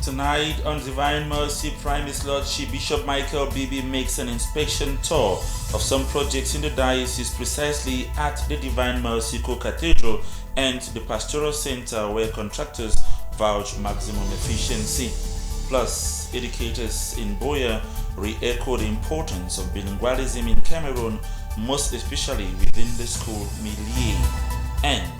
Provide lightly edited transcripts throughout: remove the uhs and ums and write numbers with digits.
Tonight on Divine Mercy, Prime His Lordship Bishop Michael Bibi makes an inspection tour of some projects in the diocese, precisely at the Divine Mercy Co-Cathedral and the Pastoral Center, where contractors vouch maximum efficiency. Plus, educators in Buea re-echo the importance of bilingualism in Cameroon, most especially within the school milieu. And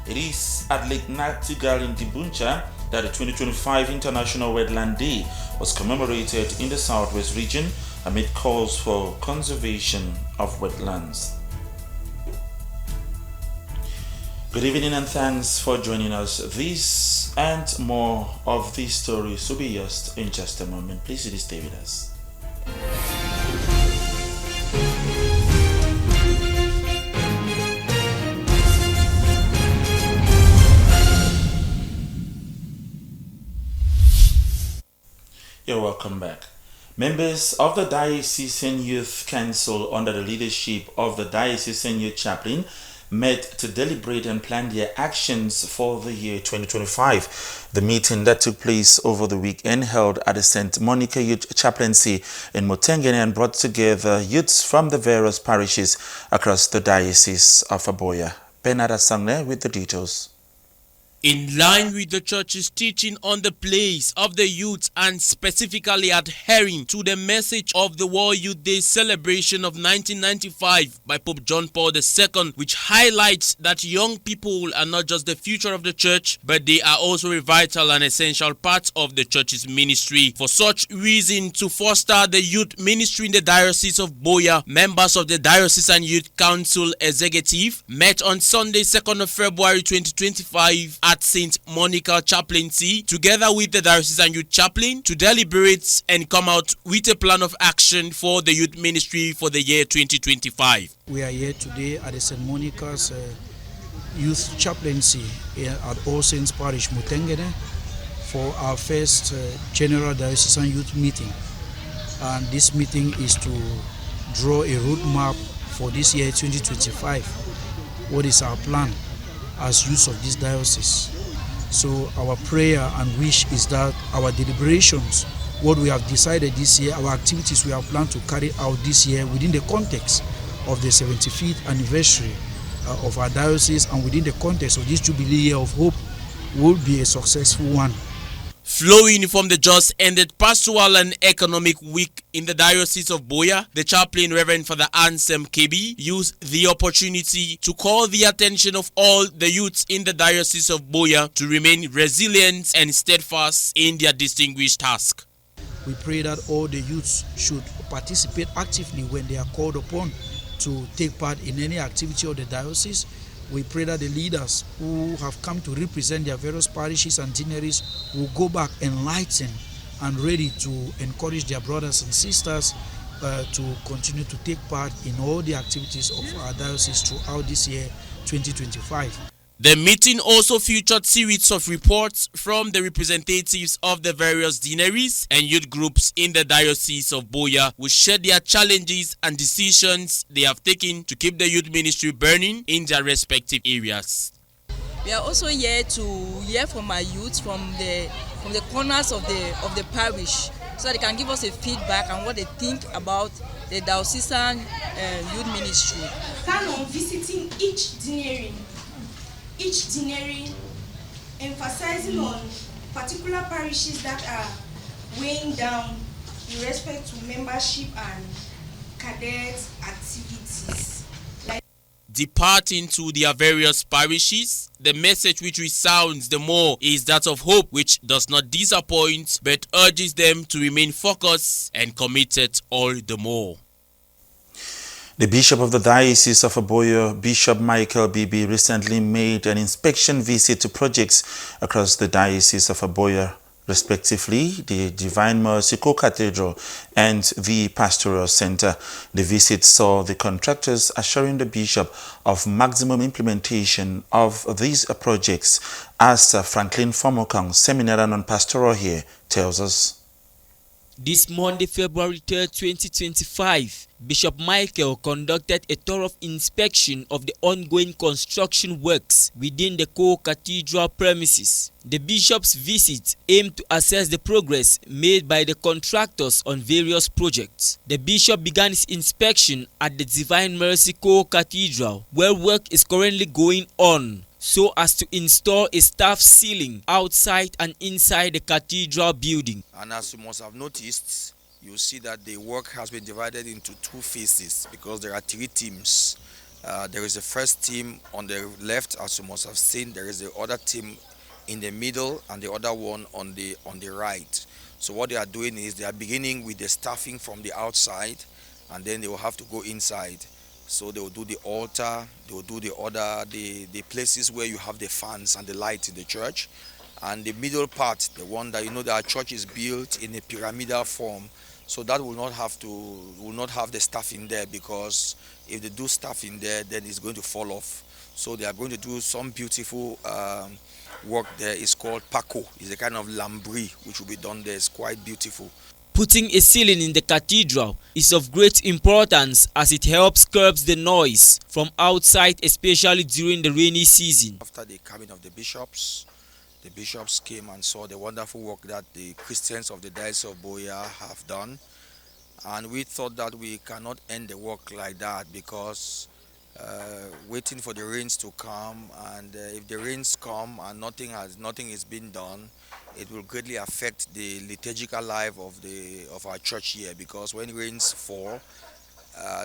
it is at Lake Nachtigal in Dibuncha that the 2025 International Wetland Day was commemorated in the Southwest region amid calls for conservation of wetlands. Good evening and thanks for joining us. This and more of these stories will be yours in just a moment. Please stay with us. You're welcome back. Members of the Diocesan Youth Council, under the leadership of the Diocesan Youth Chaplain, met to deliberate and plan their actions for the year 2025. The meeting that took place over the weekend held at the St. Monica Youth Chaplaincy in Mutengene and brought together youths from the various parishes across the Diocese of Buea. Bernard Asangne with the details. In line with the Church's teaching on the place of the youth and specifically adhering to the message of the World Youth Day celebration of 1995 by Pope John Paul II, which highlights that young people are not just the future of the Church, but they are also a vital and essential part of the Church's ministry. For such reason, to foster the youth ministry in the Diocese of Buea, members of the Diocesan Youth Council Executive met on Sunday, 2nd of February 2025 at St. Monica Chaplaincy, together with the Diocesan Youth Chaplain, to deliberate and come out with a plan of action for the youth ministry for the year 2025. We are here today at the St. Monica's Youth Chaplaincy at All Saints Parish, Mutengene, for our first General Diocesan Youth meeting. And this meeting is to draw a roadmap for this year 2025. What is our plan as youth of this diocese? So our prayer and wish is that our deliberations, what we have decided this year, our activities we have planned to carry out this year within the context of the 75th anniversary of our diocese and within the context of this Jubilee Year of Hope, will be a successful one. Flowing from the just ended Pastoral and Economic Week in the Diocese of Buea, the chaplain, Reverend Father Ansem Kebi, used the opportunity to call the attention of all the youths in the Diocese of Buea to remain resilient and steadfast in their distinguished task. We pray that all the youths should participate actively when they are called upon to take part in any activity of the diocese. We pray that the leaders who have come to represent their various parishes and deaneries will go back enlightened and ready to encourage their brothers and sisters to continue to take part in all the activities of our diocese throughout this year 2025. The meeting also featured series of reports from the representatives of the various deaneries and youth groups in the Diocese of Buea, who shared their challenges and decisions they have taken to keep the youth ministry burning in their respective areas. We are also here to hear from our youth from the corners of the parish, so that they can give us a feedback on what they think about the diocesan youth ministry. Plan on visiting each deanery, emphasizing on particular parishes that are weighing down in respect to membership and cadet activities. Departing to their various parishes, the message which resounds the more is that of hope, which does not disappoint but urges them to remain focused and committed all the more. The Bishop of the Diocese of Buea, Bishop Michael Bibi, recently made an inspection visit to projects across the Diocese of Buea, respectively the Divine Mercy Co-Cathedral and the Pastoral Center. The visit saw the contractors assuring the Bishop of maximum implementation of these projects, as Franklin Fomokang, seminarian on pastoral here, tells us. This Monday, February 3rd, 2025, Bishop Michael conducted a thorough inspection of the ongoing construction works within the co-cathedral premises. The bishop's visit aimed to assess the progress made by the contractors on various projects. The bishop began his inspection at the Divine Mercy Co-Cathedral, where work is currently going on, so as to install a staff ceiling outside and inside the cathedral building. And as you must have noticed, you see that the work has been divided into two phases because there are three teams. There is the first team on the left, as you must have seen. There is the other team in the middle and the other one on the right. So what they are doing is they are beginning with the staffing from the outside, and then they will have to go inside. So they will do the altar, they will do the places where you have the fans and the lights in the church. And the middle part, the one that that our church is built in a pyramidal form, so that will not have the stuff in there, because if they do stuff in there, then it's going to fall off. So they are going to do some beautiful work there. It's called Paco. It's a kind of lambris which will be done there. It's quite beautiful. Putting a ceiling in the cathedral is of great importance as it helps curb the noise from outside, especially during the rainy season. After the coming of the bishops came and saw the wonderful work that the Christians of the Diocese of Buea have done. And we thought that we cannot end the work like that, because waiting for the rains to come, and if the rains come and nothing is being done, it will greatly affect the liturgical life of our church here, because when rains fall,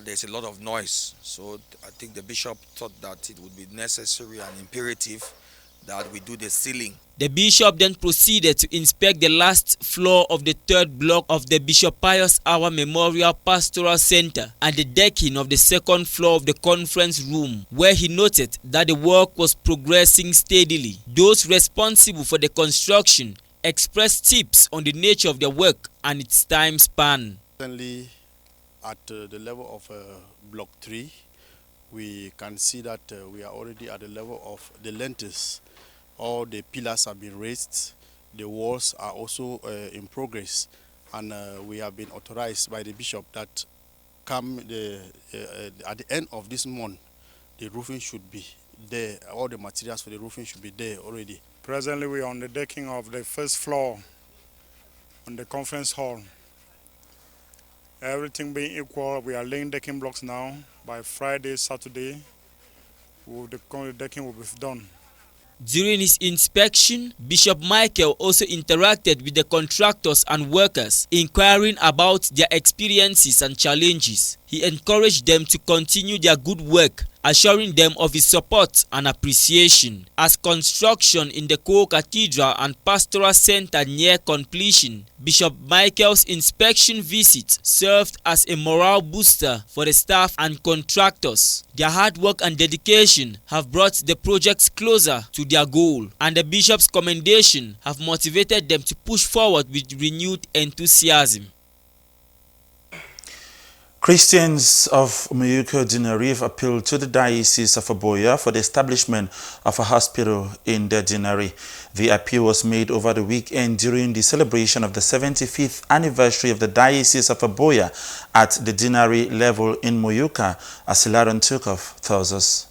there's a lot of noise. So I think the bishop thought that it would be necessary and imperative that we do the ceiling. The bishop then proceeded to inspect the last floor of the third block of the Bishop Pius Awa Memorial Pastoral Center and the decking of the second floor of the conference room, where he noted that the work was progressing steadily. Those responsible for the construction expressed tips on the nature of the work and its time span. Certainly, at the level of Block 3, we can see that we are already at the level of the lintels. All the pillars have been raised, the walls are also in progress, and we have been authorized by the bishop that at the end of this month, the roofing should be there. All the materials for the roofing should be there already. Presently, we are on the decking of the first floor on the conference hall. Everything being equal, we are laying decking blocks now. By Friday, Saturday, the decking will be done. During his inspection, Bishop Michael also interacted with the contractors and workers, inquiring about their experiences and challenges. He encouraged them to continue their good work, assuring them of his support and appreciation. As construction in the co-cathedral and pastoral center near completion, Bishop Michael's inspection visit served as a morale booster for the staff and contractors. Their hard work and dedication have brought the projects closer to their goal, and the bishop's commendation have motivated them to push forward with renewed enthusiasm. Christians of Moyuka Dinari have appealed to the Diocese of Buea for the establishment of a hospital in their Dinari. The appeal was made over the weekend during the celebration of the 75th anniversary of the Diocese of Buea at the Dinari level in Moyuka, as Hilaron Tukov tells us.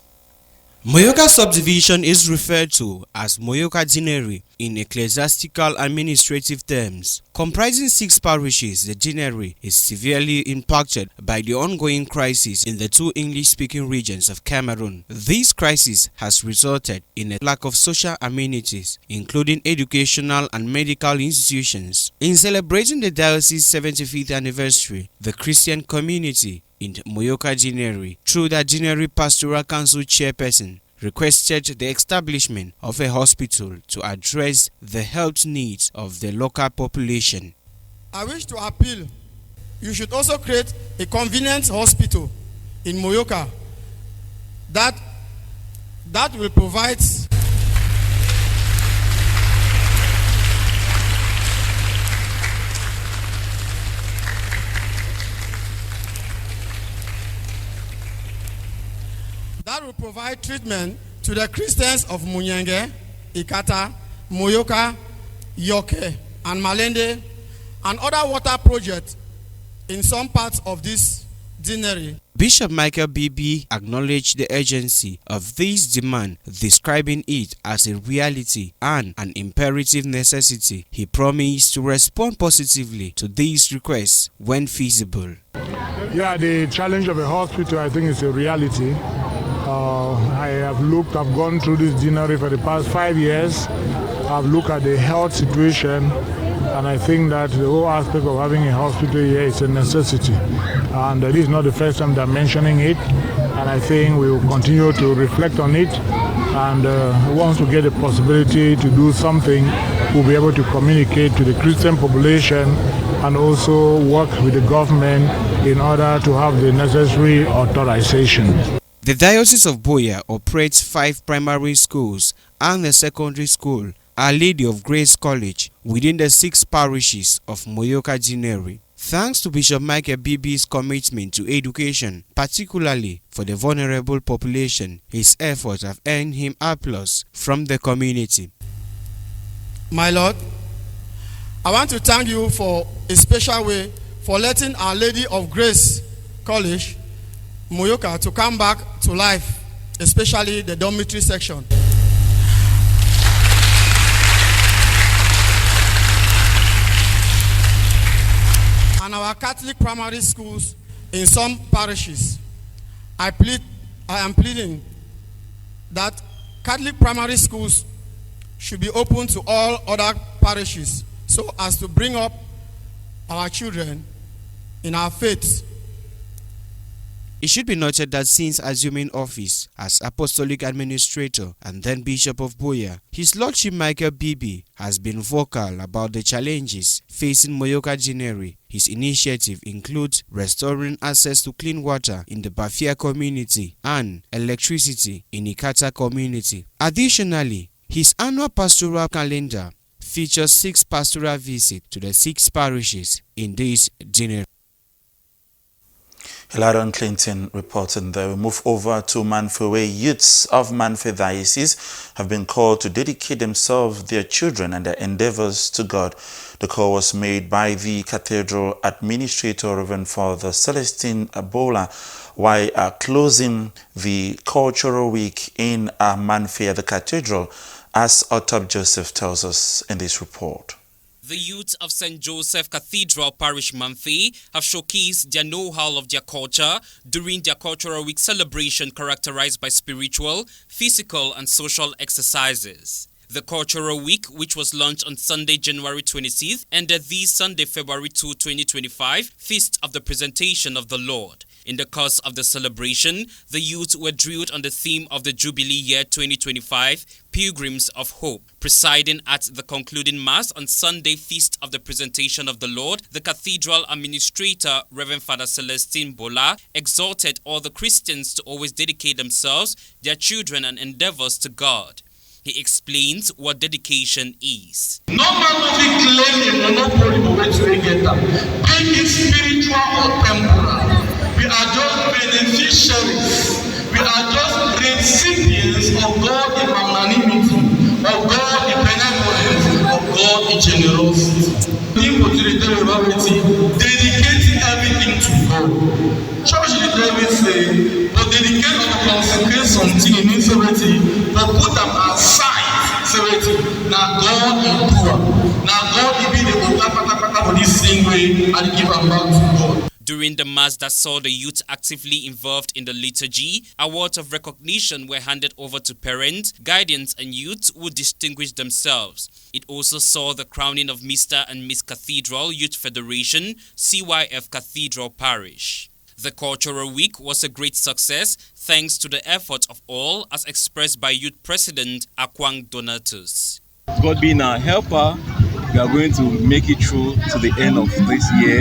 Moyuka subdivision is referred to as Moyuka Dinari in ecclesiastical administrative terms. Comprising 6 parishes, the Dinari is severely impacted by the ongoing crisis in the 2 English-speaking regions of Cameroon. This crisis has resulted in a lack of social amenities, including educational and medical institutions. In celebrating the diocese's 75th anniversary, the Christian community in Moyuka Dinari, through the Dinari Pastoral Council chairperson, requested the establishment of a hospital to address the health needs of the local population. I wish to appeal, you should also create a convenient hospital in Moyuka that will provide treatment to the Christians of Munyenge, Ikata, Moyoka, Yoke, and Malende, and other water projects in some parts of this deanery. Bishop Michael Bibi acknowledged the urgency of this demand, describing it as a reality and an imperative necessity. He promised to respond positively to these requests when feasible. Yeah, the challenge of a hospital, I think, is a reality. I've gone through this deanery for the past 5 years. I've looked at the health situation, and I think that the whole aspect of having a hospital here is a necessity. And this is not the first time they're mentioning it, and I think we will continue to reflect on it. And once we get the possibility to do something, we'll be able to communicate to the Christian population and also work with the government in order to have the necessary authorization. The Diocese of Buea operates 5 primary schools and a secondary school, Our Lady of Grace College, within the 6 parishes of Moyoka Deanery. Thanks to Bishop Michael Bibi's commitment to education, particularly for the vulnerable population, his efforts have earned him applause from the community. My Lord, I want to thank you for a special way for letting Our Lady of Grace College, Moyoka, to come back to life, especially the dormitory section. And our Catholic primary schools in some parishes. I am pleading that Catholic primary schools should be open to all other parishes so as to bring up our children in our faith. It should be noted that since assuming office as Apostolic Administrator and then Bishop of Buea, His Lordship Michael Bibi has been vocal about the challenges facing Moyoka Deanery. His initiative includes restoring access to clean water in the Bafia community and electricity in Ikata community. Additionally, his annual pastoral calendar features 6 pastoral visits to the 6 parishes in this deanery. Hilaron Clinton reporting there. We move over to Manfred, where youths of Manfred Diocese have been called to dedicate themselves, their children, and their endeavors to God. The call was made by the Cathedral Administrator, Reverend Father Celestine Abola, while closing the Cultural Week in Manfred at the Cathedral, as Otop Joseph tells us in this report. The youth of St. Joseph Cathedral Parish Manfred have showcased their know-how of their culture during their Cultural Week celebration, characterized by spiritual, physical and social exercises. The Cultural Week, which was launched on Sunday, January 26th, ended this Sunday, February 2, 2025, Feast of the Presentation of the Lord. In the course of the celebration, the youth were drilled on the theme of the Jubilee Year 2025, Pilgrims of Hope. Presiding at the concluding Mass on Sunday, Feast of the Presentation of the Lord, the Cathedral Administrator, Reverend Father Celestine Bola, exhorted all the Christians to always dedicate themselves, their children and endeavors to God. He explains what dedication is. No man will claim a monopoly for which we get that. Be it spiritual or temporal. We are just beneficiaries. We are just recipients of God in magnanimity, of God in benevolence, of God in generosity. Dedicating everything to God. Church the devil say, but dedicate or consecrate something in sincerity, but put them aside. Now God is poor. Now God will be the for this same way and give them back to God. During the Mass that saw the youth actively involved in the liturgy, awards of recognition were handed over to parents, guardians and youth who distinguished themselves. It also saw the crowning of Mr. and Miss Cathedral Youth Federation, CYF Cathedral Parish. The Cultural Week was a great success thanks to the effort of all, as expressed by Youth President Akwang Donatus. God being our helper, we are going to make it through to the end of this year,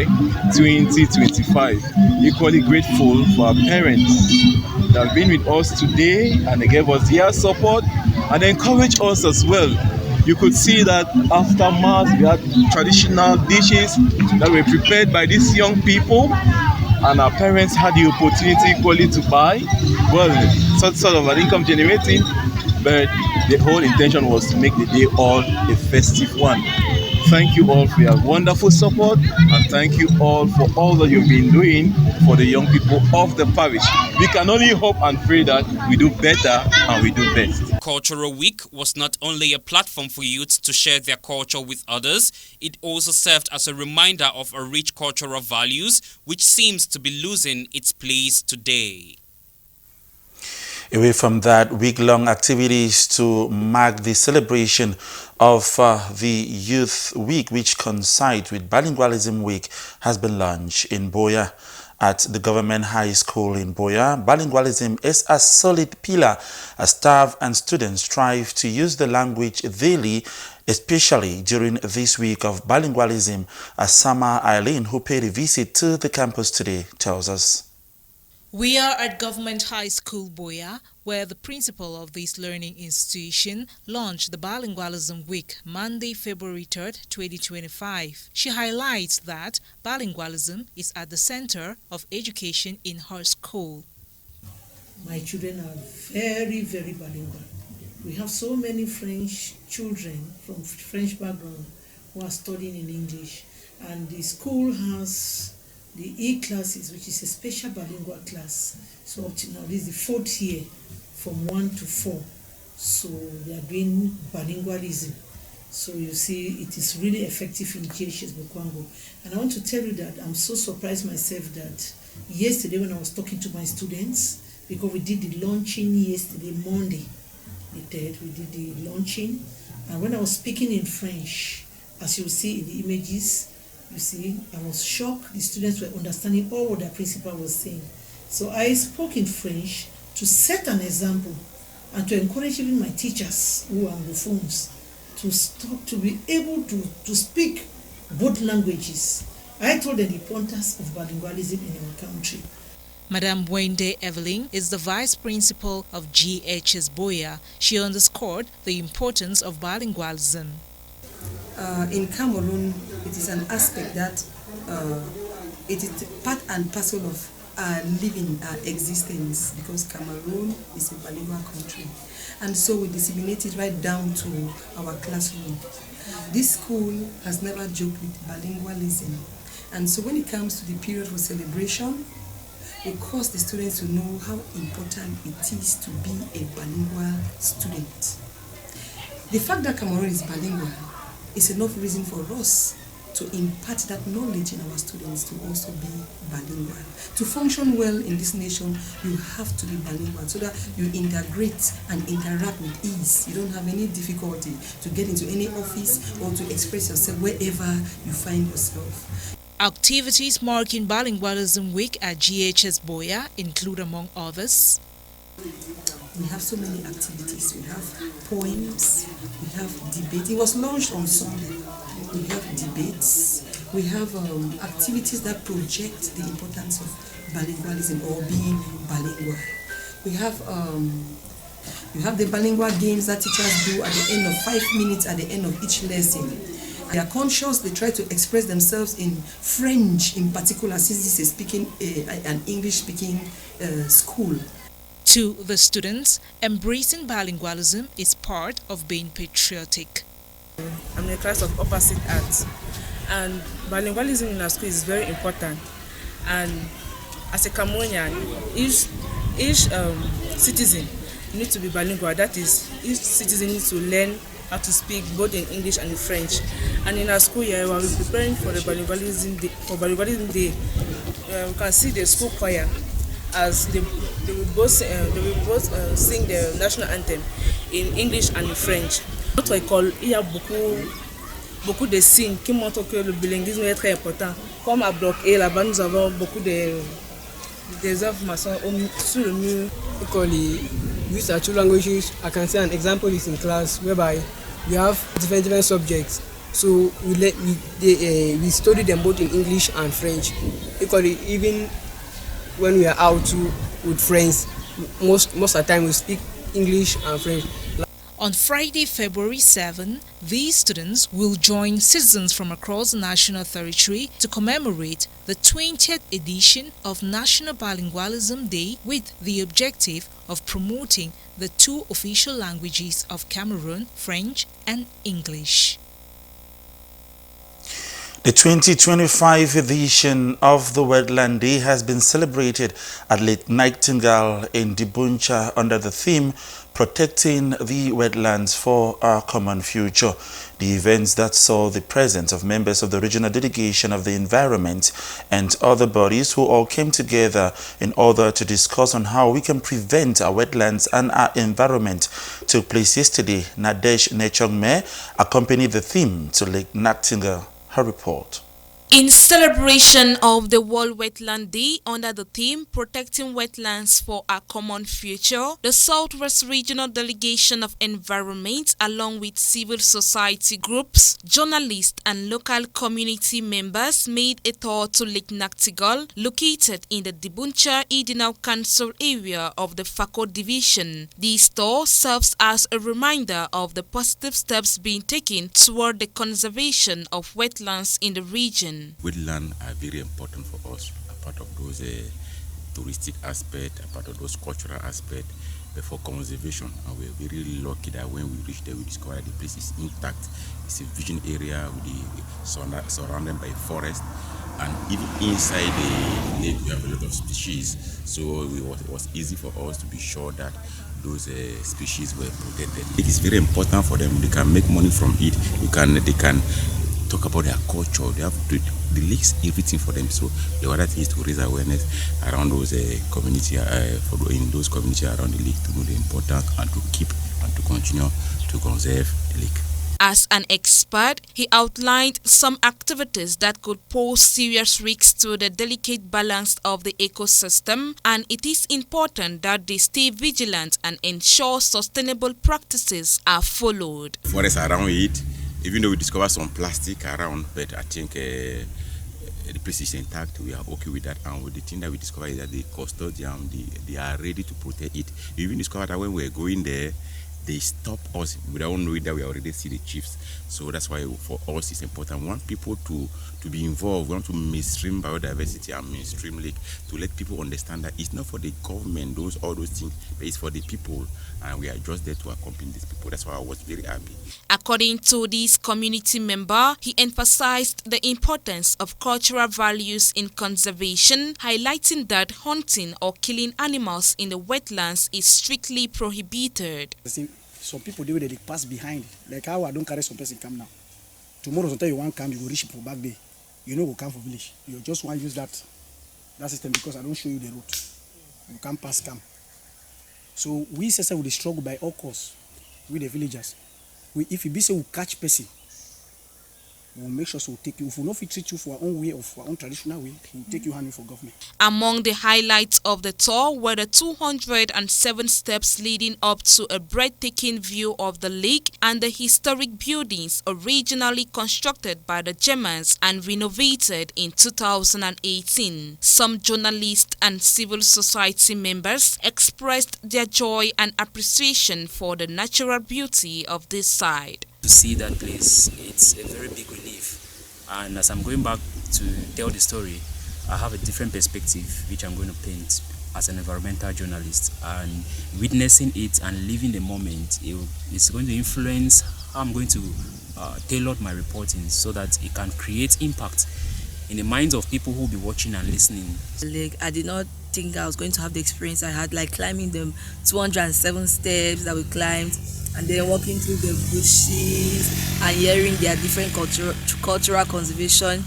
2025. Equally grateful for our parents that have been with us today, and they gave us their support and encouraged us as well. You could see that after Mass, we had traditional dishes that were prepared by these young people, and our parents had the opportunity equally to buy. Well, sort of an income generating, but the whole intention was to make the day all a festive one. thank you all for your wonderful support, and thank you all for all that you've been doing for the young people of the parish. We can only hope and pray that we do better and we do best. Cultural Week was not only a platform for youths to share their culture with others, it also served as a reminder of a rich cultural values which seems to be losing its place today. Away from that, week-long activities to mark the celebration of the Youth Week, which coincides with Bilingualism Week, has been launched in Buea. At the Government High School in Buea, bilingualism is a solid pillar as staff and students strive to use the language daily, especially during this week of bilingualism, as Sama Eileen, who paid a visit to the campus today, tells us. We are at Government High School Buea, where the principal of this learning institution launched the Bilingualism Week Monday, February 3rd, 2025. She highlights that bilingualism is at the center of education in her school. My children are very, very bilingual. We have so many French children from French background who are studying in English, and the school has the E-classes, which is a special bilingual class. So up to now, this is the 4th year from 1 to 4. So they are doing bilingualism. So you see, it is really effective in GHS Bokwango. And I want to tell you that I'm so surprised myself that yesterday when I was talking to my students, because we did the launching yesterday, Monday, the 3rd, we did the launching. And when I was speaking in French, as you'll see in the images, you see, I was shocked. The students were understanding all what their principal was saying. So I spoke in French to set an example and to encourage even my teachers who are on the phones to be able to speak both languages. I told them the importance of bilingualism in our country. Madame Wende Evelyn is the vice principal of GHS Buea. She underscored the importance of bilingualism. In Cameroon, it is an aspect that it is part and parcel of our living, our existence, because Cameroon is a bilingual country. And so we disseminate it right down to our classroom. This school has never joked with bilingualism. And so when it comes to the period for celebration, we cause the students to know how important it is to be a bilingual student. The fact that Cameroon is bilingual is enough reason for us to impart that knowledge in our students to also be bilingual. To function well in this nation, you have to be bilingual so that you integrate and interact with ease. You don't have any difficulty to get into any office or to express yourself wherever you find yourself. Activities marking Bilingualism Week at GHS Buea include, among others, we have so many activities. We have poems, we have debate. It was launched on Sunday. We have debates. We have activities that project the importance of bilingualism or being bilingual. We have the bilingual games that teachers do at the end of 5 minutes at the end of each lesson. They are conscious, they try to express themselves in French in particular, since this is an English-speaking school. To the students, embracing bilingualism is part of being patriotic. I'm in a class of opposite arts, and bilingualism in our school is very important. And as a Cameroonian, each citizen needs to be bilingual. That is, each citizen needs to learn how to speak both in English and in French. And in our school year, while we're preparing for the Bilingualism Day, we can see the school choir as they will both sing the national anthem in English and in French. What I call, il y a beaucoup de signes qui montrent que le bilinguisme est très important. Comme à Bloc A, là-bas, nous avons beaucoup des informations sur le mur. We use our two languages. I can say an example is in class whereby we have different subjects. So we study them both in English and French. Equally, even when we are out with friends, most of the time we speak English and French. On Friday, February 7, these students will join citizens from across the national territory to commemorate the 20th edition of National Bilingualism Day with the objective of promoting the two official languages of Cameroon, French and English. The 2025 edition of the Wetland Day has been celebrated at Lake Nightingale in Dibuncha under the theme Protecting the Wetlands for Our Common Future. The events that saw the presence of members of the regional delegation of the environment and other bodies who all came together in order to discuss on how we can prevent our wetlands and our environment took place yesterday. Nadesh Nechongme accompanied the theme to Lake Nightingale. Her report. In celebration of the World Wetland Day under the theme Protecting Wetlands for Our Common Future, the Southwest Regional Delegation of Environment, along with civil society groups, journalists and local community members, made a tour to Lake Nightingale, located in the Dibuncha Edinal Council area of the Fako Division. This tour serves as a reminder of the positive steps being taken toward the conservation of wetlands in the region. Wetlands are very important for us, a part of those touristic aspects, a part of those cultural aspects, but for conservation. And we're very lucky that when we reach there, we discover the place is intact. It's a virgin area with surrounded by forest, and even inside the lake we have a lot of species. So it was easy for us to be sure that those species were protected. It is very important for them. They can make money from it. They can talk about their culture. They have to the lakes, everything for them. So the other thing is to raise awareness around those community, in those communities around the lake, to know the importance and to keep and to continue to conserve the lake. As an expert, he outlined some activities that could pose serious risks to the delicate balance of the ecosystem, and it is important that they stay vigilant and ensure sustainable practices are followed. Forests around it, even though we discover some plastic around, but I think the place is intact. We are okay with that, and the thing that we discover is that the custodian, they are ready to protect it. We even discovered that when we were going there, they stop us without knowing that we already see the chiefs. So that's why for us it's important. We want people to be involved. We want to mainstream biodiversity and mainstream lake, to let people understand that it's not for the government, all those things, but it's for the people, and we are just there to accompany these people. That's why I was very happy. According to this community member, he emphasized the importance of cultural values in conservation, highlighting that hunting or killing animals in the wetlands is strictly prohibited. Some people do they pass behind, like how I don't carry some person come now. Tomorrow sometimes you want come, you go reach for back day. You know go come for village. You just want to use that system because I don't show you the route. You can't pass come. So we say we struggle by all costs with the villagers. If you be say we catch person, we'll make sure we'll take you. If we not treat you for our own way or for our own traditional way, we'll take you hand for government. Among the highlights of the tour were the 207 steps leading up to a breathtaking view of the lake and the historic buildings originally constructed by the Germans and renovated in 2018. Some journalists and civil society members expressed their joy and appreciation for the natural beauty of this site. To see that place, it's a very big relief, and as I'm going back to tell the story, I have a different perspective which I'm going to paint as an environmental journalist, and witnessing it and living the moment, it's going to influence how I'm going to tailor my reporting so that it can create impact in the minds of people who will be watching and listening. I did not think I was going to have the experience I had, like climbing the 207 steps that we climbed, and then walking through the bushes and hearing their different cultural conservation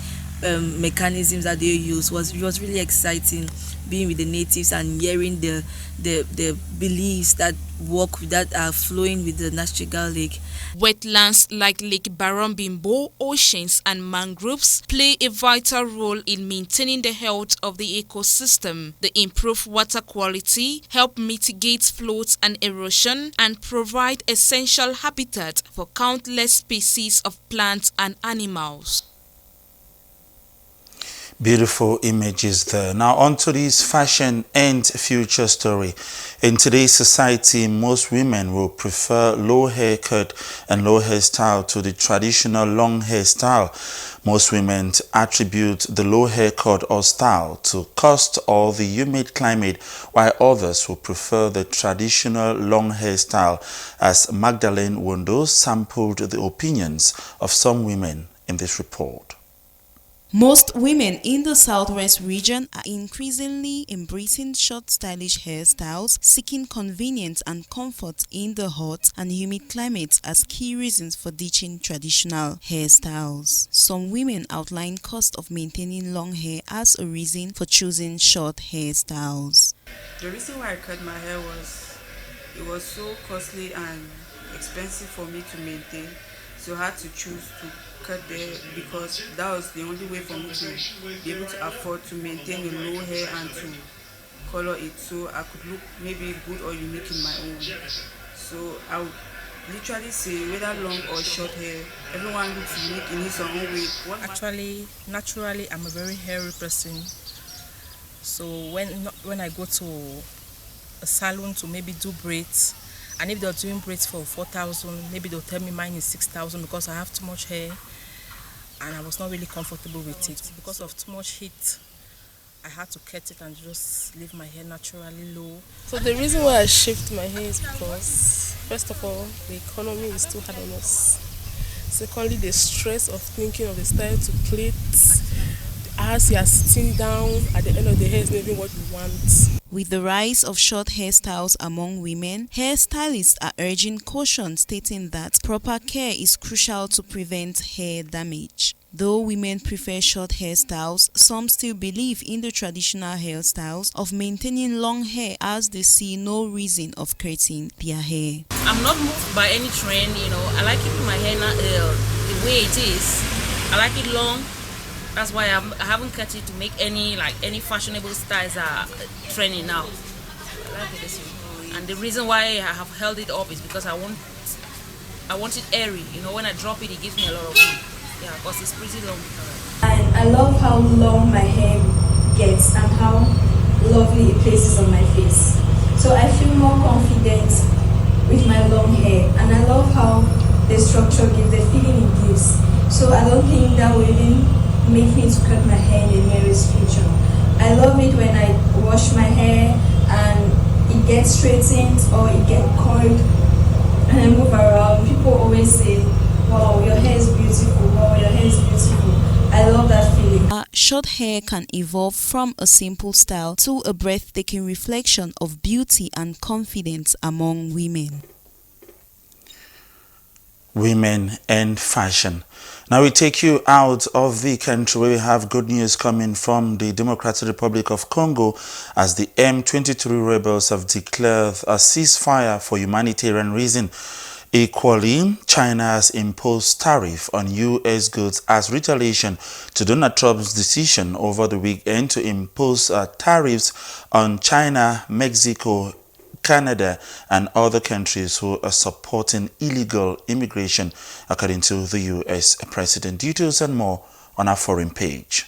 mechanisms that they use. It was really exciting, being with the natives and hearing the beliefs that are flowing with the Nightingale Lake. Wetlands like Lake Barambimbo, oceans and mangroves play a vital role in maintaining the health of the ecosystem. They improve water quality, help mitigate floods and erosion, and provide essential habitat for countless species of plants and animals. Beautiful images there. Now on to this fashion and future story. In today's society, most women will prefer low haircut and low hairstyle to the traditional long hairstyle. Most women attribute the low haircut or style to cost or the humid climate, while others will prefer the traditional long hairstyle, as Magdalene Wondo sampled the opinions of some women in this report. Most women in the southwest region are increasingly embracing short stylish hairstyles, seeking convenience and comfort in the hot and humid climates as key reasons for ditching traditional hairstyles. Some women outline cost of maintaining long hair as a reason for choosing short hairstyles. The reason why I cut my hair was it was so costly and expensive for me to maintain, so I had to choose to cut there because that was the only way for me to be able to afford to maintain a low hair and to color it so I could look maybe good or unique in my own. So I would literally say whether long or short hair, everyone looks unique in his own way. Actually, naturally, I'm a very hairy person. So when I go to a salon to maybe do braids, and if they're doing braids for 4,000, maybe they'll tell me mine is 6,000 because I have too much hair, and I was not really comfortable with it. Because of too much heat, I had to cut it and just leave my hair naturally low. So the reason why I shaved my hair is because, first of all, the economy is too hard on us. Secondly, the stress of thinking of the style to plait. As you are sitting down, at the end of the hair is not even what you want. With the rise of short hairstyles among women, hairstylists are urging caution, stating that proper care is crucial to prevent hair damage. Though women prefer short hairstyles, some still believe in the traditional hairstyles of maintaining long hair as they see no reason of cutting their hair. I'm not moved by any trend, I like keeping my hair the way it is. I like it long. That's why I haven't cut it to make any fashionable styles are trending now. I like it this way. And the reason why I have held it up is because I want it airy. When I drop it, it gives me a lot of room. Yeah, because it's pretty long. And I love how long my hair gets and how lovely it places on my face. So I feel more confident with my long hair, and I love how the structure gives, the feeling it gives. So I don't think that will even make me to cut my hair in the nearest future. I love it when I wash my hair and it gets straightened or it gets coiled and I move around. People always say, wow, your hair is beautiful, wow, your hair is beautiful. I love that feeling. Short hair can evolve from a simple style to a breathtaking reflection of beauty and confidence among women. Women and fashion. Now we take you out of the country where we have good news coming from the Democratic Republic of Congo as the M23 rebels have declared a ceasefire for humanitarian reasons. Equally, China has imposed tariff on U.S. goods as retaliation to Donald Trump's decision over the weekend to impose tariffs on China, Mexico, Canada and other countries who are supporting illegal immigration, according to the U.S. President. Details and more on our foreign page.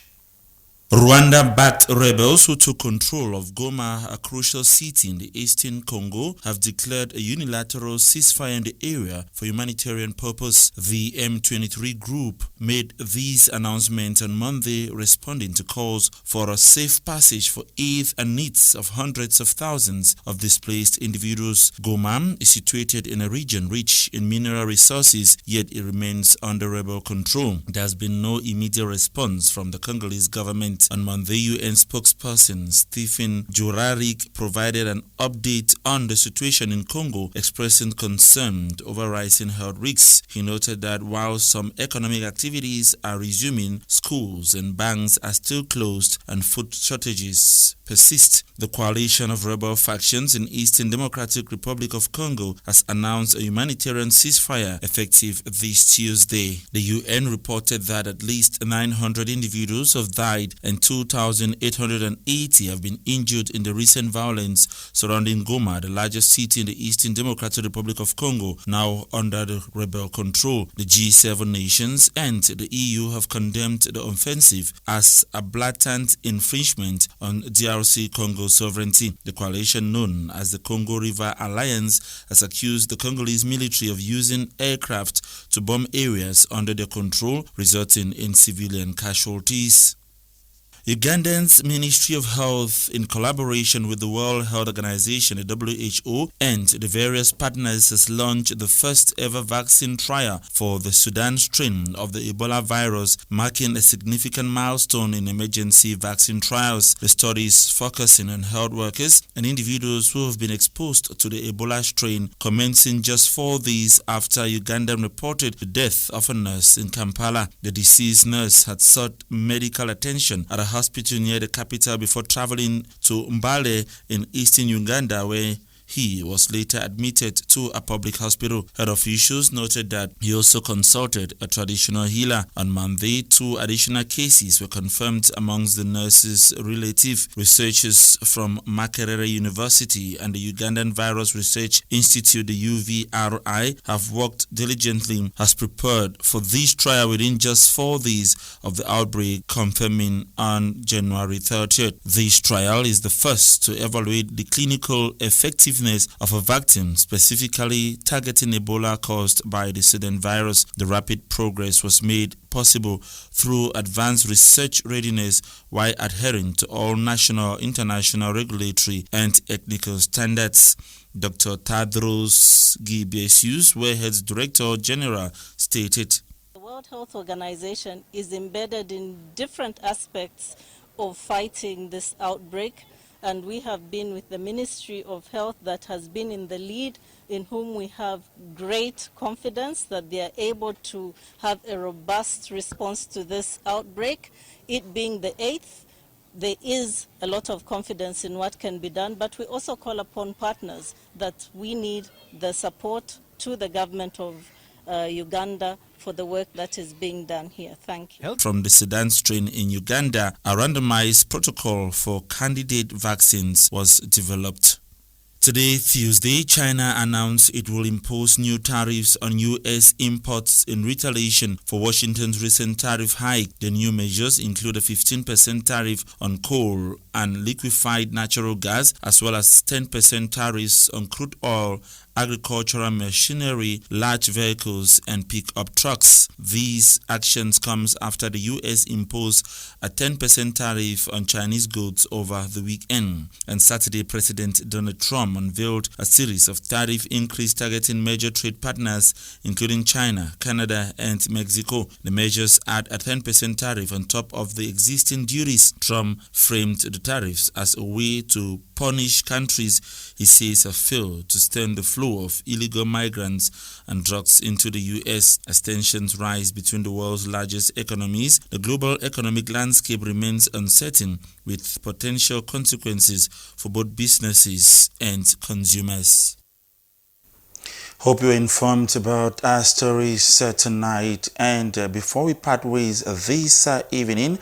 Rwanda-backed rebels who took control of Goma, a crucial city in the eastern Congo, have declared a unilateral ceasefire in the area for humanitarian purpose. The M23 group made these announcements on Monday, responding to calls for a safe passage for aid and needs of hundreds of thousands of displaced individuals. Goma is situated in a region rich in mineral resources, yet it remains under rebel control. There has been no immediate response from the Congolese government. On Monday, UN spokesperson Stephen Dujarric provided an update on the situation in Congo, expressing concern over rising health risks. He noted that while some economic activities are resuming, schools and banks are still closed and food shortages persist. The coalition of rebel factions in Eastern Democratic Republic of Congo has announced a humanitarian ceasefire effective this Tuesday. The UN reported that at least 900 individuals have died and 2,880 have been injured in the recent violence surrounding Goma, the largest city in the Eastern Democratic Republic of Congo, now under the rebel control. The G7 nations and the EU have condemned the offensive as a blatant infringement on DRC Congo's sovereignty. The coalition known as the Congo River Alliance has accused the Congolese military of using aircraft to bomb areas under their control, resulting in civilian casualties. Ugandan's Ministry of Health, in collaboration with the World Health Organization, the WHO, and the various partners, has launched the first ever vaccine trial for the Sudan strain of the Ebola virus, marking a significant milestone in emergency vaccine trials. The study is focusing on health workers and individuals who have been exposed to the Ebola strain, commencing just 4 days after Uganda reported the death of a nurse in Kampala. The deceased nurse had sought medical attention at a hospital near the capital before traveling to Mbale in eastern Uganda, where he was later admitted to a public hospital. Health officials noted that he also consulted a traditional healer. On Monday, 2 additional cases were confirmed amongst the nurse's relative. Researchers from Makerere University and the Ugandan Virus Research Institute, the UVRI, have worked diligently as prepared for this trial within just 4 days of the outbreak, confirming on January 30th. This trial is the first to evaluate the clinical effectiveness of a vaccine specifically targeting Ebola caused by the Sudan virus. The rapid progress was made possible through advanced research readiness while adhering to all national, international, regulatory and technical standards. Dr. Tedros Ghebreyesus, WHO's Director General, stated, "The World Health Organization is embedded in different aspects of fighting this outbreak, and we have been with the Ministry of Health that has been in the lead, in whom we have great confidence that they are able to have a robust response to this outbreak. It being the 8th, there is a lot of confidence in what can be done, but we also call upon partners that we need the support to the government of Uganda for the work that is being done here." Thank you. From the Sudan strain in Uganda, a randomized protocol for candidate vaccines was developed. Today, Tuesday, China announced it will impose new tariffs on U.S. imports in retaliation for Washington's recent tariff hike. The new measures include a 15% tariff on coal and liquefied natural gas, as well as 10% tariffs on crude oil, agricultural machinery, large vehicles, and pickup trucks. These actions comes after the U.S. imposed a 10% tariff on Chinese goods over the weekend. On Saturday, President Donald Trump unveiled a series of tariff increases targeting major trade partners, including China, Canada, and Mexico. The measures add a 10% tariff on top of the existing duties. Trump framed the tariffs as a way to punish countries he says have failed to stem the flow of illegal migrants and drugs into the U.S. As tensions rise between the world's largest economies, the global economic landscape remains uncertain, with potential consequences for both businesses and consumers. Hope you're informed about our stories tonight. And before we part ways this evening,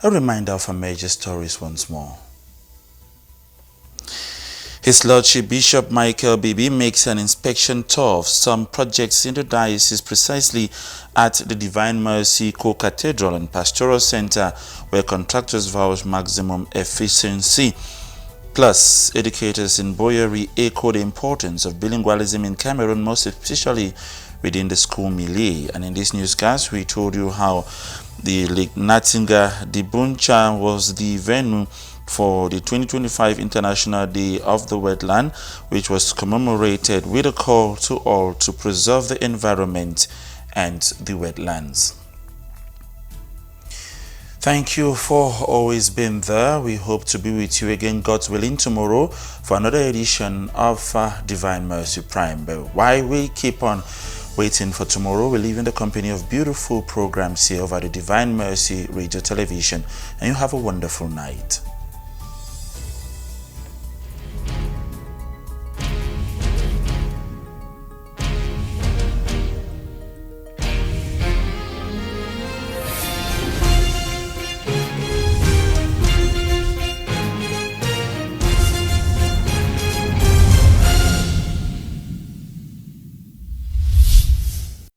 a reminder of our major stories once more. His Lordship Bishop Michael Bibi makes an inspection tour of some projects in the diocese, precisely at the Divine Mercy Co-Cathedral and Pastoral Center, where contractors vow maximum efficiency. Plus, educators in Boyeri echo the importance of bilingualism in Cameroon, most especially within the school milieu. And in this newscast, we told you how the Lake Natinga Dibuncha was the venue for the 2025 International Day of the Wetland, which was commemorated with a call to all to preserve the environment and the wetlands. Thank you for always being there. We hope to be with you again, God's willing, tomorrow for another edition of Divine Mercy Prime. But while we keep on waiting for tomorrow, we live in the company of beautiful programs here over the Divine Mercy Radio Television, and you have a wonderful night.